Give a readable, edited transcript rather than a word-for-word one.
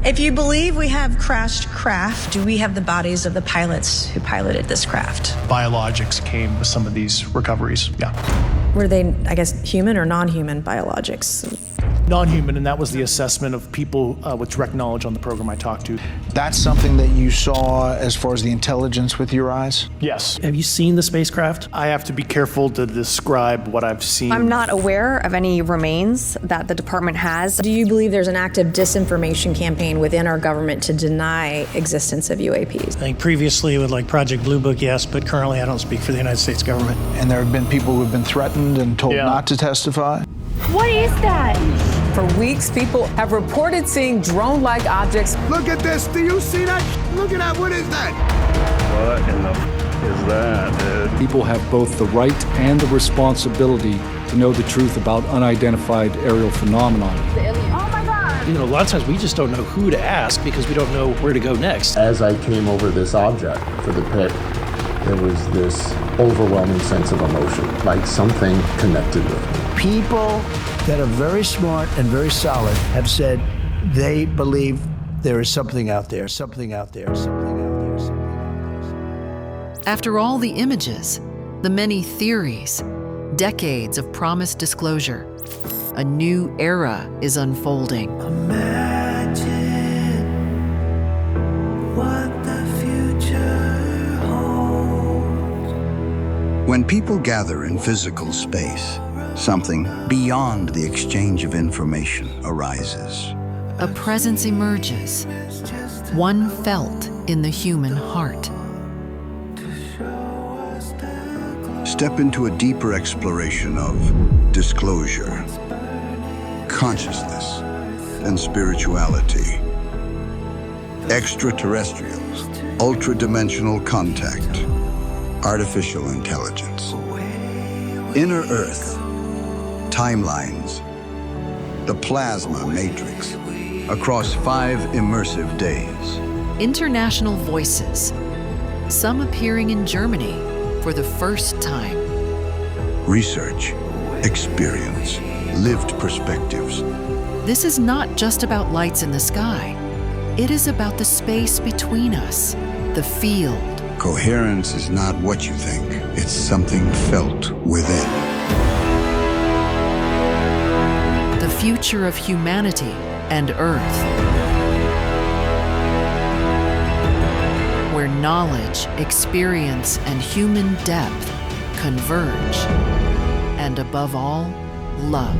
If you believe we have crashed craft, do we have the bodies of the pilots who piloted this craft? Biologics came with some of these recoveries, yeah. Were they, I guess, human or non-human biologics? Non-human, and that was the assessment of people with direct knowledge on the program I talked to. That's something that you saw as far as the intelligence with your eyes? Yes. Have you seen the spacecraft? I have to be careful to describe what I've seen. I'm not aware of any remains that the department has. Do you believe there's an active disinformation campaign within our government to deny existence of UAPs? I think previously with like Project Blue Book, yes, but currently I don't speak for the United States government. And there have been people who have been threatened and told not to testify? What is that? For weeks, people have reported seeing drone-like objects. Look at this. Do you see that? Look at that. What is that? What in the is that, dude? People have both the right and the responsibility to know the truth about unidentified aerial phenomenon. Oh my God! You know, a lot of times we just don't know who to ask because we don't know where to go next. As I came over this object for the pit, there was this overwhelming sense of emotion, like something connected with me. People that are very smart and very solid have said they believe there is something out there, something out there, something out there, something out there. After all the images, the many theories, decades of promised disclosure, a new era is unfolding. Imagine what the future holds. When people gather in physical space, something beyond the exchange of information arises. A presence emerges, one felt in the human heart. Step into a deeper exploration of disclosure, consciousness, and spirituality. Extraterrestrials, ultra-dimensional contact, artificial intelligence. Inner Earth, timelines, the plasma matrix, across 5 immersive days. International voices, some appearing in Germany for the first time. Research, experience, lived perspectives. This is not just about lights in the sky. It is about the space between us, the field. Coherence is not what you think. It's something felt within. The future of humanity and Earth, where knowledge, experience, and human depth converge, and above all, love.